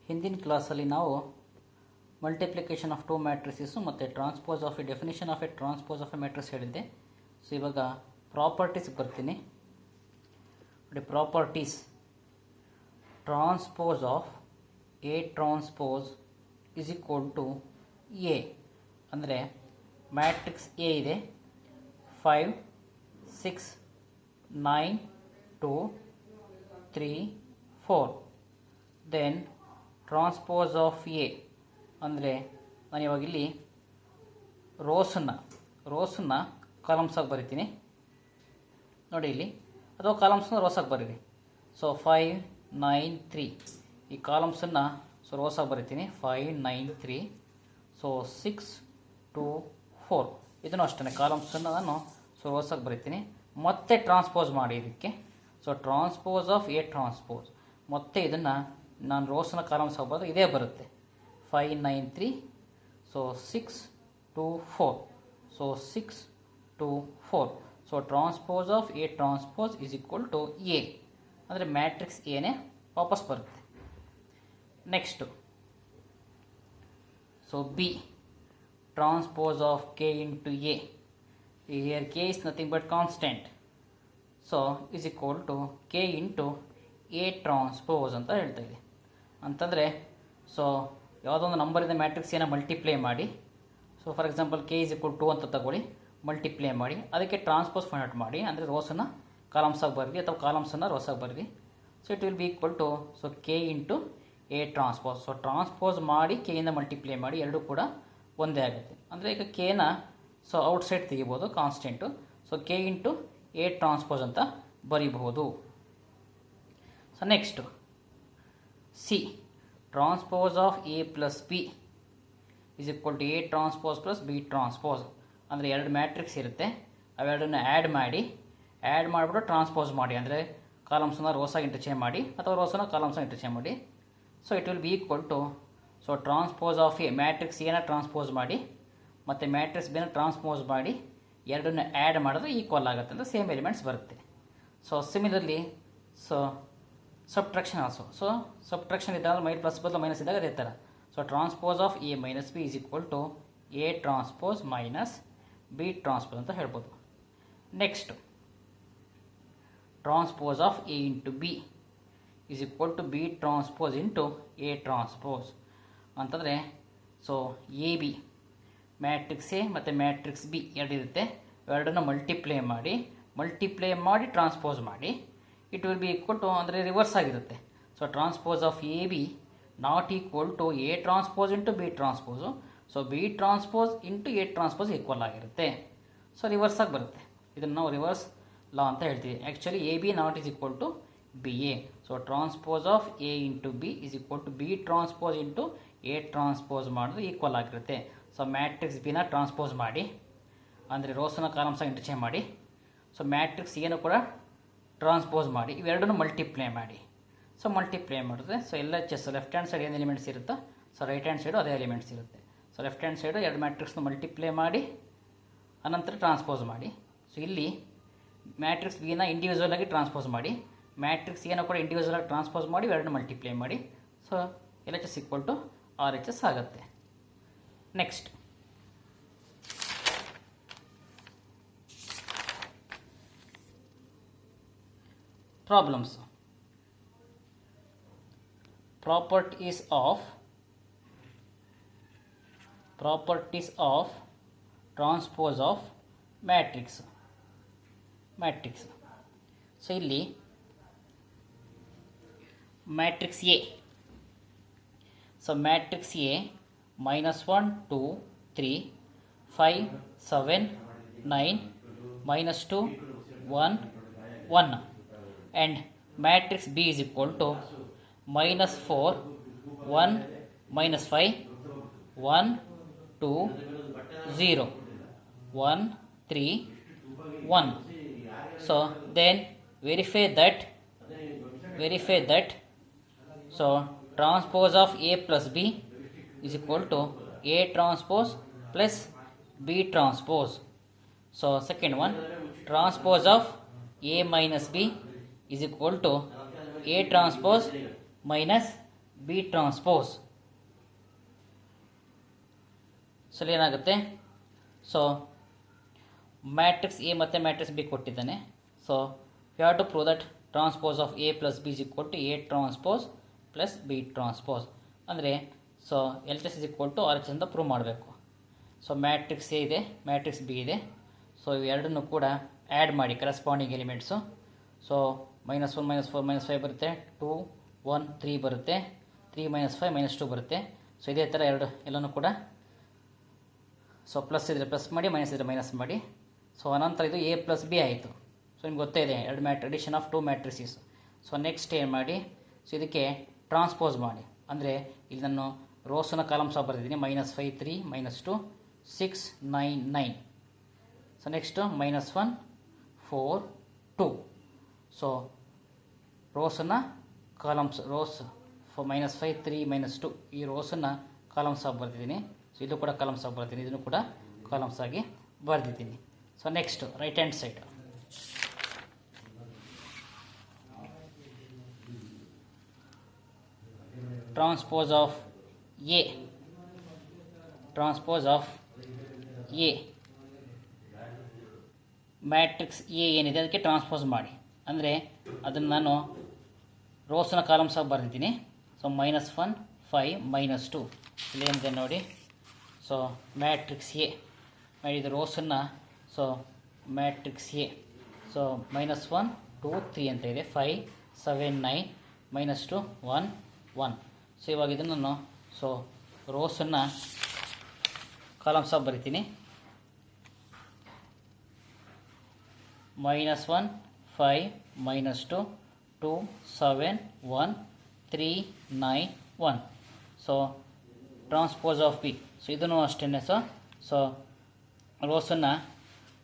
ಹಿಂದಿನ ಕ್ಲಾಸಲ್ಲಿ ನಾವು ಮಲ್ಟಿಪ್ಲಿಕೇಶನ್ ಆಫ್ ಟೂ ಮ್ಯಾಟ್ರಿಸಸ್ಸು ಮತ್ತು transpose of A definition of A transpose of A matrix ಹೇಳಿದ್ದೆ. ಸೊ ಇವಾಗ ಪ್ರಾಪರ್ಟೀಸ್ ಬರ್ತೀನಿ ನೋಡಿ. Properties transpose of A transpose is equal to A ಅಂದರೆ ಮ್ಯಾಟ್ರಿಕ್ಸ್ ಎ ಇದೆ 5 6 9 2 3 4. ದೆನ್ ಟ್ರಾನ್ಸ್ಪೋಸ್ ಆಫ್ ಎ ಅಂದರೆ ನಾನು ಇವಾಗ ಇಲ್ಲಿ ರೋಸನ್ನು ಕಾಲಮ್ಸಾಗಿ ಬರಿತೀನಿ ನೋಡಿ ಇಲ್ಲಿ, ಅಥವಾ ಕಾಲಮ್ಸನ್ನ ರೋಸಾಗಿ ಬರೀರಿ. ಸೊ 5 9 3 ಈ ಕಾಲಮ್ಸನ್ನು ರೋಸಾಗಿ ಬರಿತೀನಿ 5 9 3. ಸೊ 6 2 4 ಇದನ್ನು ಅಷ್ಟೇ ಕಾಲಮ್ಸನ್ನು ನಾನು ರೋಸಾಗಿ ಬರಿತೀನಿ. ಮತ್ತೆ ಟ್ರಾನ್ಸ್ಪೋಸ್ ಮಾಡಿ ಇದಕ್ಕೆ. So transpose of A transpose ಮತ್ತೆ ಇದನ್ನು ನಾನು ರೋಸನ್ನ ಕಾಲಮ್ಸ್ ಆಗ್ಬೋದು ಇದೇ ಬರುತ್ತೆ 5 9 3. So 6 2 4. So 6 2 4. So transpose of A transpose is equal to A ಅಂದರೆ ಮ್ಯಾಟ್ರಿಕ್ಸ್ ಎನೇ ವಾಪಸ್ ಬರುತ್ತೆ. Next so B transpose of K into A. Here K is nothing but constant. So is equal to K into A transpose ಅಂತ ಹೇಳ್ತಾ ಇದೆ. ಅಂತಂದರೆ so ಯಾವುದೊಂದು ನಂಬರಿಂದ ಮ್ಯಾಟ್ರಿಕ್ಸ್ ಏನೋ ಮಲ್ಟಿಪ್ಲೈ ಮಾಡಿ. So for example K is equal 2 ಅಂತ ತಗೊಳ್ಳಿ, ಮಲ್ಟಿಪ್ಲೈ ಮಾಡಿ, ಅದಕ್ಕೆ ಟ್ರಾನ್ಸ್ಪೋಸ್ ಫೈಂಡ್ ಔಟ್ ಮಾಡಿ. ಅಂದರೆ ರೋಸನ್ನು ಕಾಲಮ್ಸಾಗಿ ಬರೀರಿ ಅಥವಾ ಕಾಲಮ್ಸನ್ನು ರೋಸಾಗಿ ಬರೀರಿ. So it will be equal to so K into A transpose. So transpose ಮಾಡಿ ಕೆಯಿಂದ ಮಲ್ಟಿಪ್ಲೈ ಮಾಡಿ ಎರಡೂ ಕೂಡ ಒಂದೇ ಆಗುತ್ತೆ. ಅಂದರೆ ಈಗ ಕೆನ ಸೊ ಔಟ್ಸೈಡ್ ತೆಗಿಬೋದು constant. So K into A transpose ಅಂತ ಬರೀಬಹುದು. So next C transpose of A plus B is equal to A transpose plus B transpose. ಅಂದರೆ ಎರಡು ಮ್ಯಾಟ್ರಿಕ್ಸ್ ಇರುತ್ತೆ, ಅವೆರಡನ್ನು ಆ್ಯಡ್ ಮಾಡಿಬಿಟ್ಟು ಟ್ರಾನ್ಸ್ಪೋಸ್ ಮಾಡಿ. ಅಂದರೆ ಕಾಲಮ್ಸನ್ನ ರೋಸಾಗಿ ಇಂಟರ್ಚೇಂಜ್ ಮಾಡಿ ಅಥವಾ ರೋಸನ್ನ ಕಾಲಮ್ಸನ್ನ ಇಂಟರ್ಚೇಂಜ್ ಮಾಡಿ. So it will be equal to so transpose of A matrix ಎನ ಟ್ರಾನ್ಸ್ಪೋಸ್ ಮಾಡಿ ಮತ್ತು ಮ್ಯಾಟ್ರಿಕ್ಸ್ ಬಿನ ಟ್ರಾನ್ಸ್ಪೋಸ್ ಮಾಡಿ ಎರಡನ್ನು ಆ್ಯಡ್ ಮಾಡಿದ್ರೆ ಈಕ್ವಲ್ ಆಗುತ್ತೆ ಅಂದರೆ ಸೇಮ್ ಎಲಿಮೆಂಟ್ಸ್ ಬರುತ್ತೆ. So similarly so subtraction also. So subtraction ಇದ್ದಾಗ ಪ್ಲಸ್ ಬದಲು ಮೈನಸ್ ಇದ್ದಾಗ ಅದೇ ಥರ. So transpose of A minus B is equal to A transpose minus B transpose ಅಂತ ಹೇಳ್ಬೋದು. Next transpose of A into B is equal to B transpose into A transpose ಅಂತಂದರೆ so A B matrix A ಮತ್ತು matrix B ಎರಡಿರುತ್ತೆ, ಎರಡನ್ನು multiply ಮಾಡಿ transpose ಮಾಡಿ it will be equal to ಅಂದರೆ reverse ಆಗಿರುತ್ತೆ. So transpose of A B not equal to A transpose into B transpose. So B transpose into A transpose equal ಆಗಿರುತ್ತೆ. So reverse ಆಗಿ ಬರುತ್ತೆ. ಇದನ್ನು ನಾವು ರಿವರ್ಸ್ ಲಾ ಅಂತ ಹೇಳ್ತೀವಿ. Actually A B not is equal to B A. So transpose of A into B is equal to B transpose into A transpose ಮಾಡಿದ್ರೆ equal ಆಗಿರುತ್ತೆ. So matrix ಬಿನ ಟ್ರಾನ್ಸ್ಪೋಸ್ ಮಾಡಿ ಅಂದರೆ ರೋಸನ್ನ ಕಾಲಮ್ಸಾಗಿ ಇಂಟರ್ಚೇಂಜ್ ಮಾಡಿ. ಸೊ ಮ್ಯಾಟ್ರಿಕ್ಸ್ ಏನು ಕೂಡ ಟ್ರಾನ್ಸ್ಪೋಸ್ ಮಾಡಿ, ಇವೆರಡನ್ನು ಮಲ್ಟಿಪ್ಲೈ ಮಾಡಿ. ಸೊ ಮಲ್ಟಿಪ್ಲೈ ಮಾಡಿದ್ರೆ ಸೊ ಎಲ್ಲ ಚೆಸ್ ಲೆಫ್ಟ್ ಹ್ಯಾಂಡ್ ಸೈಡ್ ಏನು ಎಲಿಮೆಂಟ್ಸ್ ಇರುತ್ತೋ ಸೊ ರೈಟ್ ಹ್ಯಾಂಡ್ ಸೈಡು ಅದೇ ಎಲಿಮೆಂಟ್ಸ್ ಇರುತ್ತೆ. ಸೊ ಲೆಫ್ಟ್ ಹ್ಯಾಂಡ್ ಸೈಡು ಎರಡು ಮ್ಯಾಟ್ರಿಕ್ಸ್ನ ಮಲ್ಟಿಪ್ಲೈ ಮಾಡಿ ಅನಂತರ ಟ್ರಾನ್ಸ್ಪೋಸ್ ಮಾಡಿ. ಸೊ ಇಲ್ಲಿ ಮ್ಯಾಟ್ರಿಕ್ಸ್ ಬಿನ ಇಂಡಿವಿಜುವಲ್ ಆಗಿ ಟ್ರಾನ್ಸ್ಪೋಸ್ ಮಾಡಿ, ಮ್ಯಾಟ್ರಿಕ್ಸ್ ಏನೋ ಕೂಡ ಇಂಡಿವಿಜುವಲ್ ಆಗಿ ಟ್ರಾನ್ಸ್ಪೋಸ್ ಮಾಡಿ ಎರಡನ್ನು ಮಲ್ಟಿಪ್ಲೈ ಮಾಡಿ. So L H S equal to R H S ಆಗುತ್ತೆ. Next problems. Properties of transpose of matrix. So ಇಲ್ಲಿ matrix A. So matrix A -1 2 3 5 7 9 -2 1 1 and matrix B is equal to -4 1 -5 1 2 0 1 3 1. So then verify that so transpose of A plus B is equal to A transpose plus B transpose. So second one, transpose of A minus B is equal to A transpose minus B transpose. So ಏನಾಗುತ್ತೆ, so matrix A ಮತ್ತು matrix B ಕೊಟ್ಟಿದ್ದಾನೆ. So you have to prove that transpose of A plus B is equal to A transpose plus B transpose. ಅಂದರೆ so L H S is equal to R H ಅಂತ prove ಮಾಡಬೇಕು. So matrix A ಇದೆ, matrix B ಇದೆ. So ಇವೆರಡನ್ನು ಕೂಡ add ಮಾಡಿ corresponding elements. So -1 -4 -5 ಬರುತ್ತೆ, 2 1 3 ಬರುತ್ತೆ, 3 -5 -2 ಬರುತ್ತೆ. ಸೊ ಇದೇ ಥರ ಎಲ್ಲನೂ ಕೂಡ ಸೊ ಪ್ಲಸ್ ಇದ್ದರೆ ಪ್ಲಸ್ ಮಾಡಿ, ಮೈನಸ್ ಇದ್ದರೆ ಮೈನಸ್ ಮಾಡಿ. ಸೊ ಅನಂತರ ಇದು ಎ ಪ್ಲಸ್ ಬಿ ಆಯಿತು. ಸೊ ನಿಮ್ಗೆ ಗೊತ್ತೇ ಇದೆ addition of 2 matrices. So next ಏನು ಮಾಡಿ, ಸೊ ಇದಕ್ಕೆ ಟ್ರಾನ್ಸ್ಪೋಸ್ ಮಾಡಿ. ಅಂದರೆ ಇಲ್ಲಿ ನಾನು ರೋಸನ ಕಾಲಮ್ಸ್ ಬರೆದಿದ್ದೀನಿ, -5 3 -2 6 9 9. So next -1 4 2. ಸೊ ರೋಸನ್ನು ಕಾಲಮ್ಸ್ -5 3 -2 ಈ ರೋಸನ್ನು ಕಾಲಮ್ಸ್ ಆಗಿ ಬರೆದಿದ್ದೀನಿ. ಸೊ ಇದು ಕೂಡ ಕಾಲಮ್ಸ್ ಆಗಿ ಬರ್ತೀನಿ, ಇದನ್ನು ಕೂಡ ಕಾಲಮ್ಸ್ ಆಗಿ ಬರೆದಿದ್ದೀನಿ. So next right hand side transpose of A. Transpose of A matrix A ಏನಿದೆ ಅದಕ್ಕೆ ಟ್ರಾನ್ಸ್ಪೋಸ್ ಮಾಡಿ. ಅಂದರೆ ಅದನ್ನು ನಾನು ರೋಸ್ನ ಕಾಲಮ್ಸ್ ಆಗಿ ಬರೆದಿದ್ದೀನಿ. ಸೊ -1 5 -2 ಇಲ್ಲೇನಿದೆ ನೋಡಿ. ಸೊ ಮ್ಯಾಟ್ರಿಕ್ಸ್ ಎ ಮಾಡಿದ ರೋಸನ್ನು, ಸೊ ಮ್ಯಾಟ್ರಿಕ್ಸ್ ಎ ಸೊ -1 2 3 ಅಂತ ಇದೆ, 5 7 9 -2 1 1. ಸೊ ಇವಾಗ ಇದನ್ನು ನಾನು ಸೊ ರೋಸನ್ನು ಕಾಲಮ್ಸ್ ಆಗಿ ಬರಿತೀನಿ. -1 5 -2 2 7 1 3 9 1. So transpose of B. So ಇದನ್ನು ಅಷ್ಟೇ. ಸೊ ರೋಸನ್ನು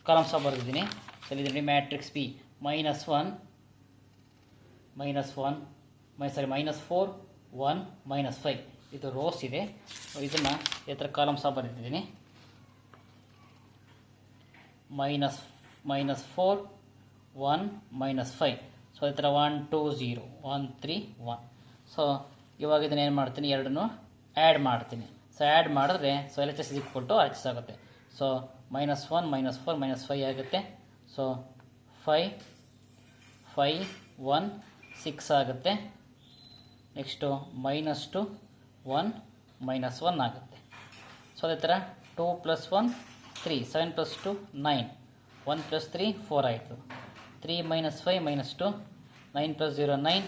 ಕಾಲಮ್ಸ್ ಆಗಿ ಬರೆದಿದ್ದೀನಿ. ಸೊ ಇದರಲ್ಲಿ ಮ್ಯಾಟ್ರಿಕ್ಸ್ ಬಿ -1 -4 1 -5 ಇದು ರೋಸ್ ಇದೆ. ಸೊ ಇದನ್ನು ಈ ಥರ ಕಾಲಮ್ಸ್ ಆಗಿ ಬರೆದಿದ್ದೀನಿ. -4 1 -5. ಸೊ ಈ ಥರ 1 2 0 1 3 1. ಸೊ ಇವಾಗ ಇದನ್ನು ಏನು ಮಾಡ್ತೀನಿ, ಎರಡನ್ನೂ ಆ್ಯಡ್ ಮಾಡ್ತೀನಿ. ಸೊ ಆ್ಯಡ್ ಮಾಡಿದ್ರೆ so L H S equal to R H S ಆಗುತ್ತೆ. ಸೊ -1 -4 -5 ಆಗುತ್ತೆ. ಸೊ 5 5 1 6 ಆಗುತ್ತೆ. ನೆಕ್ಸ್ಟು -2 1 -1 ಆಗುತ್ತೆ. ಸೊ ಅದೇ ಥರ 2 + 1 3 7 + 2 9 1 + 3 4 ಆಯಿತು. 3 - 5 -2 9 + 0 9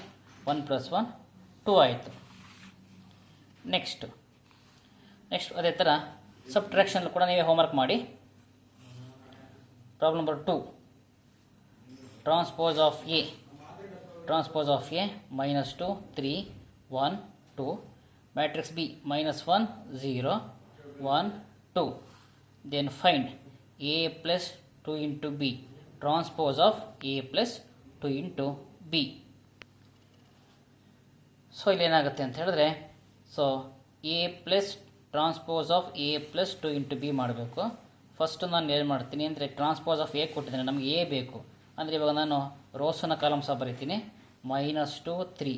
1 + 1 2 ಆಯಿತು. ನೆಕ್ಸ್ಟ್ ಅದೇ ಥರ ಸಬ್ಟ್ರಾಕ್ಷನ್ ಕೂಡ ನೀವೇ ಹೋಮ್ವರ್ಕ್ ಮಾಡಿ. Problem number 2 transpose of A. Transpose of A -2 3 1 2 matrix B -1 0 1 2. Then find A plus 2 into B transpose of A plus 2 into B. So ಇಲ್ಲೇನಾಗುತ್ತೆ ಅಂತ ಹೇಳಿದ್ರೆ, so A plus transpose of A plus 2 into B ಮಾಡಬೇಕು. First ನಾನು ಏನು ಮಾಡ್ತೀನಿ ಅಂದರೆ, transpose of A ಕೊಟ್ಟಿದ್ದೇನೆ, ನಮಗೆ ಎ ಬೇಕು. ಅಂದರೆ ಇವಾಗ ನಾನು ರೋಸನ್ನ ಕಾಲಮ್ಸ್ ಬರೀತೀನಿ. -2 3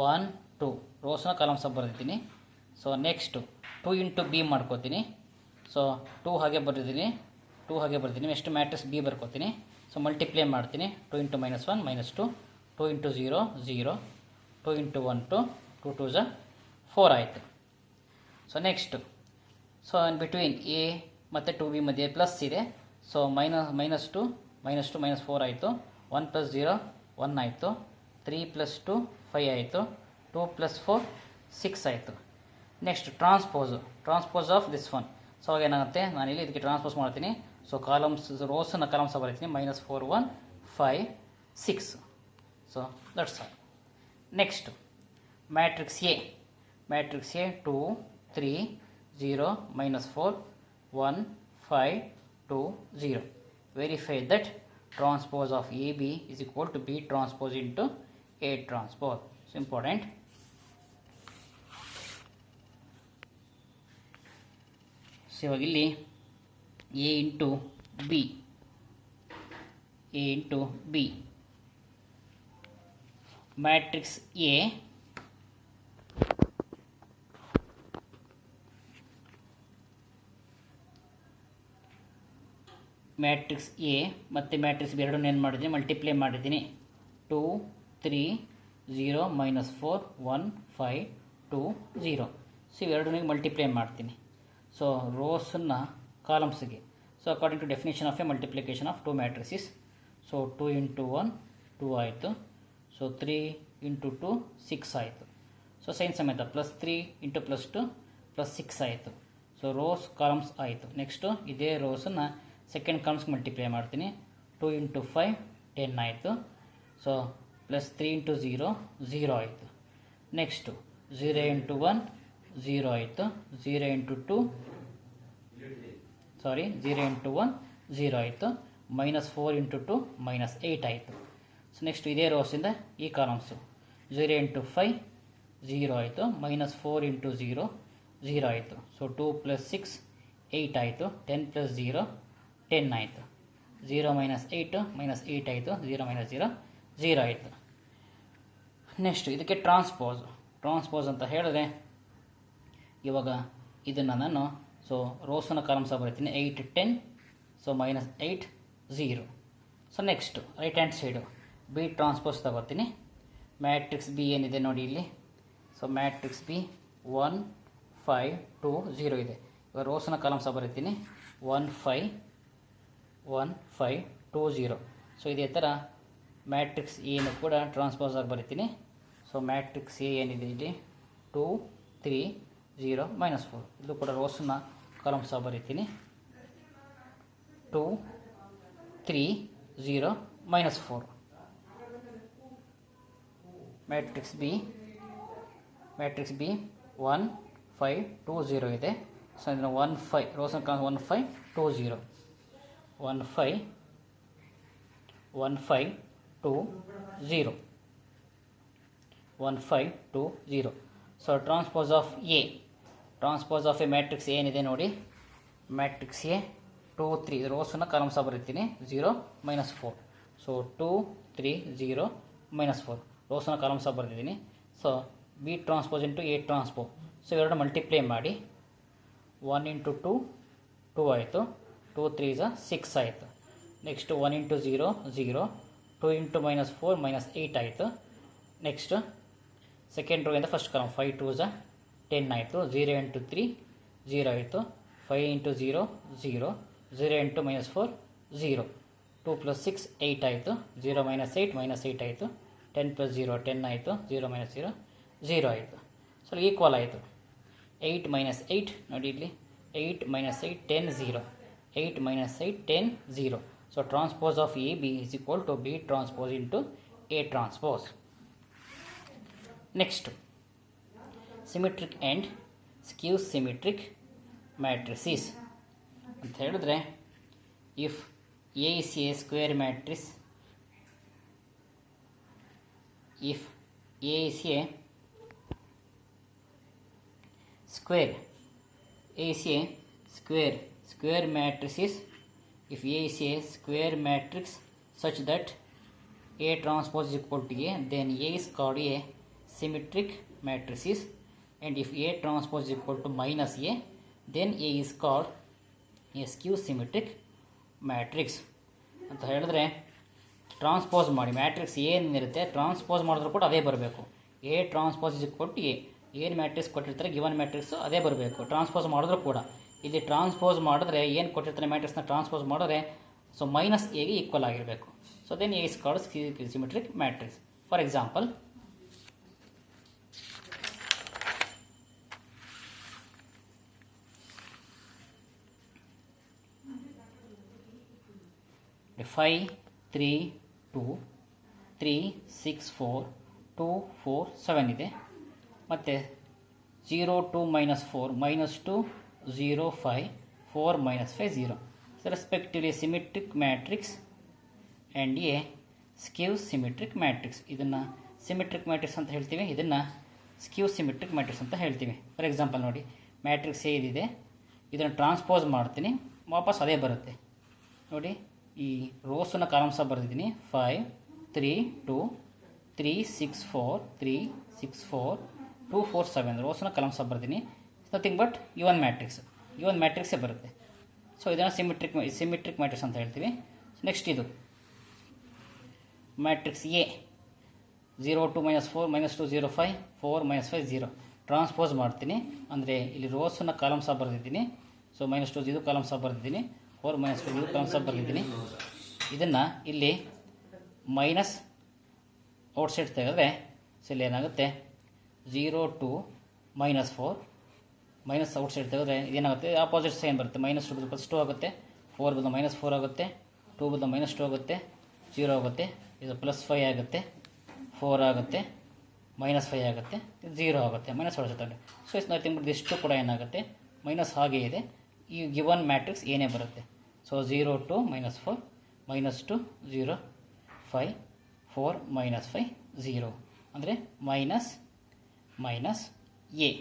1 2 ರೋಸನ್ನ ಕಾಲಮ್ಸ್ ಬರೆದಿದ್ದೀನಿ. ಸೊ ನೆಕ್ಸ್ಟು 2 ಇಂಟು ಬಿ ಮಾಡ್ಕೋತೀನಿ. ಸೊ 2 ಹಾಗೆ ಬರೆದಿದ್ದೀನಿ, 2 ಹಾಗೆ ಬರ್ತೀನಿ. ನೆಕ್ಸ್ಟ್ ಮ್ಯಾಟ್ರಿಕ್ಸ್ ಬಿ ಬರ್ಕೋತೀನಿ. ಸೊ ಮಲ್ಟಿಪ್ಲೈ ಮಾಡ್ತೀನಿ. 2 ಇಂಟು -1 -2 2 ಇಂಟು 0 0 2 ಇಂಟು 1 2 2 2 4 ಆಯಿತು. So next so in between A ಮತ್ತು 2b ಮಧ್ಯೆ ಪ್ಲಸ್ ಇದೆ. ಸೊ -2 -4 ಆಯಿತು. 1 + 0 1 ಆಯಿತು. 3 + 2 5 ಆಯಿತು. 2 + 4 6 ಆಯಿತು. Next transpose of this one. So ಅವಾಗ ಏನಾಗುತ್ತೆ, ನಾನಿಲ್ಲಿ ಇದಕ್ಕೆ ಟ್ರಾನ್ಸ್ಪೋಸ್ ಮಾಡ್ತೀನಿ. ಸೊ ಕಾಲಮ್ಸ್ ರೋಸನ್ನು ಕಾಲಮ್ಸ್ ಬರೀತೀನಿ. -4 1 5 6. So that's all. Next matrix A 2 3 0 -4 1 5 2 0. Verify that transpose of AB is equal to B transpose into A transpose. It's important. So ಇವಾಗ ಇಲ್ಲಿ A into B matrix A matrix A ಮತ್ತು matrix B ಎರಡನ್ನೂ ಏನು ಮಾಡಿದ್ದೀನಿ, multiply ಮಾಡಿದ್ದೀನಿ. 2 3 0 -4 1 5 2 0. So ಇವೆರಡನ್ನೂ multiply ಮಾಡ್ತೀನಿ. So ರೋಸನ್ನು ಕಾಲಮ್ಸ್ಗೆ. So according to definition of a multiplication of 2 matrices. So 2 × 1 2 ಆಯಿತು. ಸೊ 3 × 2 6 ಆಯಿತು. ಸೊ ಸೈನ್ ಸಮೇತ +3 × +2 +6 ಆಯಿತು. ಸೊ ರೋಸ್ ಕಾಲಮ್ಸ್ ಆಯಿತು. ನೆಕ್ಸ್ಟು ಇದೇ ರೋಸನ್ನು ಸೆಕೆಂಡ್ ಕಾಲಮ್ಸ್ಗೆ ಮಲ್ಟಿಪ್ಲೈ ಮಾಡ್ತೀನಿ. 2 × 5 10 ಆಯಿತು. ಸೊ +3 × 0 0 ಆಯಿತು. ನೆಕ್ಸ್ಟು 0 × 1 0 ಆಯಿತು. 0 × 2 0 × 1 0 ಆಯಿತು. -4 × 2 -8 ಆಯಿತು. ಸೊ ನೆಕ್ಸ್ಟ್ ಇದೇ ರೋಸಿಂದ ಈ ಕಾಲಮ್ಸು 0 × 5 0 ಆಯಿತು. -4 × 0 0 ಆಯಿತು. ಸೊ 2 + 6 8 ಆಯಿತು. 10 + 0 10 ಆಯಿತು. 0 - 8 -8 ಆಯಿತು. 0 - 0 0 ಆಯಿತು. ನೆಕ್ಸ್ಟ್ ಇದಕ್ಕೆ ಟ್ರಾನ್ಸ್ಪೋಸ್ ಅಂತ ಹೇಳಿದ್ರೆ ಇವಾಗ ಇದನ್ನು ನಾನು ಸೊ ರೋಸನ್ನು ಕಾಲಮ್ಸ್ ಬರೀತೀನಿ. 8 10. So -8 0. So next right hand side B transpose ತಗೋತೀನಿ. ಮ್ಯಾಟ್ರಿಕ್ಸ್ ಬಿ ಏನಿದೆ ನೋಡಿ ಇಲ್ಲಿ. ಸೊ ಮ್ಯಾಟ್ರಿಕ್ಸ್ ಬಿ 1 5 2 0 ಇದೆ. ಇವಾಗ ರೋಸನ್ನು ಕಾಲಮ್ಸ್ ಬರೀತೀನಿ. 1 5 1 5 2 0. ಸೊ ಇದೇ ಥರ ಮ್ಯಾಟ್ರಿಕ್ಸ್ ಎನ್ನು ಕೂಡ ಟ್ರಾನ್ಸ್ಪೋಸ್ ಆಗಿ ಬರೀತೀನಿ. ಸೊ ಮ್ಯಾಟ್ರಿಕ್ಸ್ ಎ ಏನಿದೆ ಇಲ್ಲಿ 2 3 0 -4. ಇದು ಕೂಡ ರೋಸನ್ನು ಕಾಲಮ್ಸ್ ಬರೀತೀನಿ. 2 3 0 -4. ಮ್ಯಾಟ್ರಿಕ್ಸ್ ಬಿ 1 5 2 0 ಇದೆ. ಸೊ ಇದನ್ನು 1 5 ರೋಸನ್ನು columns 1 5 2 0 1 5 1 5 2 0 1 5 2 0. So transpose of A matrix ಏನಿದೆ ನೋಡಿ. ಮ್ಯಾಟ್ರಿಕ್ಸ್ ಎ 2 3 ರೋಸನ್ನು ಕಾಲಮ್ಸ್ ಬರೀತೀನಿ. 0 -4. ಸೊ 2 3 0 -4 ರೋಸನ್ನು ಕಾಲಮ್ಸ್ ಬರೆದಿದ್ದೀನಿ. So B transpose into A transpose. So ಎರಡು ಮಲ್ಟಿಪ್ಲೈ ಮಾಡಿ 1 × 2 2 ಆಯಿತು. 2 3 6 ಆಯಿತು. ನೆಕ್ಸ್ಟ್ 1 × 0 0. 2 × -4 -8 ಆಯಿತು. ನೆಕ್ಸ್ಟ್ ಸೆಕೆಂಡ್ ರೋ ಇಂದ ಫಸ್ಟ್ ಕಾಲಮ್ 5 2 10 ಆಯಿತು. 0 × 3 0 ಆಯಿತು. 5 × 0 0. 0 × -4 0. 2 + 6 8 ಆಯಿತು. 0 - 8 -8 ಆಯಿತು. 10 + 0 10 ಆಯಿತು. 0 - 0 0 ಆಯಿತು. ಸೊ ಈಕ್ವಲ್ ಆಯಿತು. 8 - 8 ನೋಡಿ ಇಲ್ಲಿ 8 - 8 10 0. 8 - 8 10 0. So transpose of A B is equal to B transpose into A transpose. Next symmetric and skew symmetric matrices ಅಂತ ಹೇಳಿದ್ರೆ, if A is a square matrix, if A is a square matrix is, if A is a square matrix such that A transpose is equal to A, then A is called a symmetric matrix. And if A transpose is equal to -A, then A is called a skew symmetric matrix ಅಂತ ಹೇಳಿದ್ರೆ, transpose ಮಾಡಿ matrix ಏನಿರುತ್ತೆ transpose ಮಾಡಿದ್ರು ಕೂಡ ಅದೇ ಬರಬೇಕು. A transpose is equal to A. ಏನು matrix ಕೊಟ್ಟಿರ್ತಾರೆ ಗಿವನ್ ಮ್ಯಾಟ್ರಿಕ್ಸು ಅದೇ ಬರಬೇಕು ಟ್ರಾನ್ಸ್ಪೋಸ್ ಮಾಡಿದ್ರು ಕೂಡ. ಇಲ್ಲಿ ಟ್ರಾನ್ಸ್ಪೋಸ್ ಮಾಡಿದ್ರೆ ಏನು ಕೊಟ್ಟಿರ್ತಾರೆ ಮ್ಯಾಟ್ರಿಕ್ಸ್ನ ಟ್ರಾನ್ಸ್ಪೋಸ್ ಮಾಡಿದ್ರೆ ಸೊ -ಎಗೆ ಈಕ್ವಲ್ ಆಗಿರಬೇಕು. So then A is called symmetric matrix. For example, Five 3 2 3 6 4 2 4 7 ಇದೆ. ಮತ್ತು 0 2 -4 -2 0 5 4 -5 0. So respectively symmetric matrix and a skew symmetric matrix. ಇದನ್ನು ಸಿಮೆಟ್ರಿಕ್ ಮ್ಯಾಟ್ರಿಕ್ಸ್ ಅಂತ ಹೇಳ್ತೀವಿ, ಇದನ್ನು ಸ್ಕ್ಯೂ ಸಿಮೆಟ್ರಿಕ್ ಮ್ಯಾಟ್ರಿಕ್ಸ್ ಅಂತ ಹೇಳ್ತೀವಿ. ಫಾರ್ ಎಕ್ಸಾಂಪಲ್ ನೋಡಿ, ಮ್ಯಾಟ್ರಿಕ್ಸ್ ಏದಿದೆ ಇದನ್ನು ಟ್ರಾನ್ಸ್ಪೋಸ್ ಮಾಡ್ತೀನಿ, ವಾಪಸ್ ಅದೇ ಬರುತ್ತೆ ನೋಡಿ. ಈ ರೋಸನ್ನು ಕಾಲಮ್ಸ್ ಬರೆದಿದ್ದೀನಿ. 5 3 2 3 6 4 3 6 4 2 4 7 ರೋಸನ್ನು ಕಾಲಮ್ಸ್ ಬರೆದಿದ್ದೀನಿ. ನಥಿಂಗ್ ಬಟ್ ಇವನ್ ಮ್ಯಾಟ್ರಿಕ್ಸೇ ಬರುತ್ತೆ. ಸೊ ಇದನ್ನು ಸಿಮಿಟ್ರಿಕ್ ಮ್ಯಾಟ್ರಿಕ್ಸ್ ಅಂತ ಹೇಳ್ತೀವಿ. ನೆಕ್ಸ್ಟ್ ಇದು ಮ್ಯಾಟ್ರಿಕ್ಸ್ ಎ 0 2 -4 -2 0 5 4 -5 0 ಟ್ರಾನ್ಸ್ಪೋಸ್ ಮಾಡ್ತೀನಿ. ಅಂದರೆ ಇಲ್ಲಿ ರೋಸನ್ನು ಕಾಲಮ್ಸ್ ಆಗಿ ಬರೆದಿದ್ದೀನಿ. ಸೊ -2 ಇದು ಕಾಲಮ್ಸ್ ಆಗಿ ಬರೆದಿದ್ದೀನಿ, 4 -2 ಇದು ಕಾಲಮ್ಸ್ ಆಗಿ ಬರೆದಿದ್ದೀನಿ. ಇದನ್ನು ಇಲ್ಲಿ ಮೈನಸ್ ಔಟ್ಸೈಡ್ ತೆಗೆದ್ರೆ ಸೊ ಇಲ್ಲಿ ಏನಾಗುತ್ತೆ 0 2 -4 ಮೈನಸ್ ಔಟ್ಸೈಡ್ ತೆಗೆದ್ರೆ ಇದೇನಾಗುತ್ತೆ ಆಪೋಸಿಟ್ ಸೈನ್ ಬರುತ್ತೆ. -2 +2 ಆಗುತ್ತೆ, 4 ಬದಲು -4 ಆಗುತ್ತೆ, 2 ಬದಲು -2 ಆಗುತ್ತೆ, 0 ಆಗುತ್ತೆ, ಇದು +5 ಆಗುತ್ತೆ, 4 ಆಗುತ್ತೆ, -5 ಆಗುತ್ತೆ, 0 ಆಗುತ್ತೆ, -1 ತಗೊಂಡು. ಸೊ ಇಟ್ಸ್ ನಥಿಂಗ್ ಬಟ್ ಇಷ್ಟು ಕೂಡ ಏನಾಗುತ್ತೆ ಮೈನಸ್ ಹಾಗೆ ಇದೆ. ಈ ಗಿವನ್ ಮ್ಯಾಟ್ರಿಕ್ಸ್ ಏನೇ ಬರುತ್ತೆ. ಸೊ 0 2 -4 -2 0 5 4 -5 0 ಅಂದರೆ ಮೈನಸ್ ಎ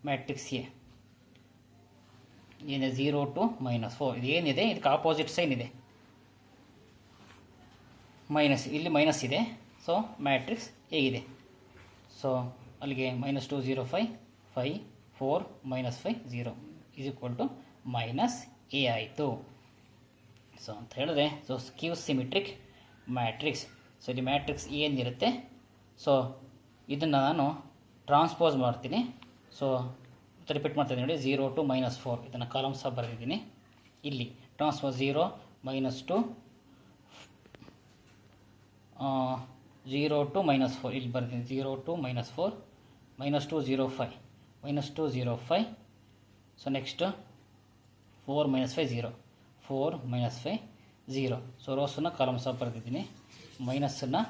ಮ್ಯಾಟ್ರಿಕ್ಸ್ ಎ ಏನಿದೆ 0 2 -4 ಇದು ಏನಿದೆ ಇದಕ್ಕೆ ಆಪೋಸಿಟ್ ಸೈನ್ ಇದೆ ಮೈನಸ್, ಇಲ್ಲಿ ಮೈನಸ್ ಇದೆ. ಸೊ ಮ್ಯಾಟ್ರಿಕ್ಸ್ ಹೇಗಿದೆ. ಸೊ ಅಲ್ಲಿಗೆ -2 0 5 5 4 -5 0 = -a ಆಯಿತು. ಸೊ ಅಂತ ಹೇಳಿದ್ರೆ ಸೊ ಸ್ಕ್ಯೂ ಸಿಮಿಟ್ರಿಕ್ ಮ್ಯಾಟ್ರಿಕ್ಸ್. ಸೊ ಇಲ್ಲಿ ಮ್ಯಾಟ್ರಿಕ್ಸ್ ಏನಿರುತ್ತೆ ಸೊ ಇದನ್ನು ನಾನು ಟ್ರಾನ್ಸ್ಪೋಸ್ ಮಾಡ್ತೀನಿ. ಸೊ ರಿಪೀಟ್ ಮಾಡ್ತೀನಿ ನೋಡಿ, 0 2 -4 ಇದನ್ನು ಕಾಲಮ್ಸ್ ಆಗಿ ಬರೆದಿದ್ದೀನಿ. ಇಲ್ಲಿ ಟ್ರಾನ್ಸ್ಪೋಸ್ 0 -2 0 2 -4 ಇಲ್ಲಿ ಬರ್ತೀನಿ. 0 2 -4 -2 0 5 -2 0 5. So next 4 -5 0 4 -5 0. ಸೊ ರೋಸನ್ನು ಕಾಲಮ್ಸ್ ಆಗಿ ಬರೆದಿದ್ದೀನಿ, ಮೈನಸ್ಸನ್ನು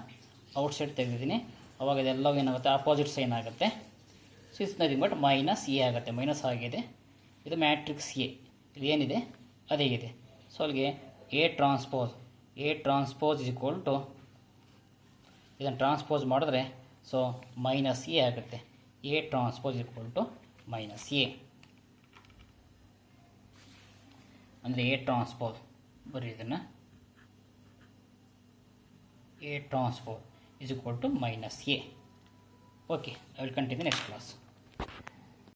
ಔಟ್ಸೈಡ್ ತೆಗೆದಿದ್ದೀನಿ. ಅವಾಗ ಇದೆಲ್ಲವೂ ಏನಾಗುತ್ತೆ ಆಪೋಸಿಟ್ ಸೈನ್ ಆಗುತ್ತೆ. So it's nothing but -a ಆಗುತ್ತೆ, ಮೈನಸ್ ಆಗಿದೆ. ಇದು ಮ್ಯಾಟ್ರಿಕ್ಸ್ ಎ, ಇದು ಏನಿದೆ ಅದೇ ಇದೆ. ಸೊ ಅಲ್ಲಿಗೆ ಎ ಟ್ರಾನ್ಸ್ಪೋಸ್ = ಇದನ್ನು ಟ್ರಾನ್ಸ್ಪೋಸ್ ಮಾಡಿದ್ರೆ ಸೊ -a ಆಗುತ್ತೆ. ಎ ಟ್ರಾನ್ಸ್ಪೋಸ್ = -a ಅಂದರೆ ಎ ಟ್ರಾನ್ಸ್ಪೋಸ್ ಬರೀ ಇದನ್ನು A transpose = -a. Okay, I will continue next class.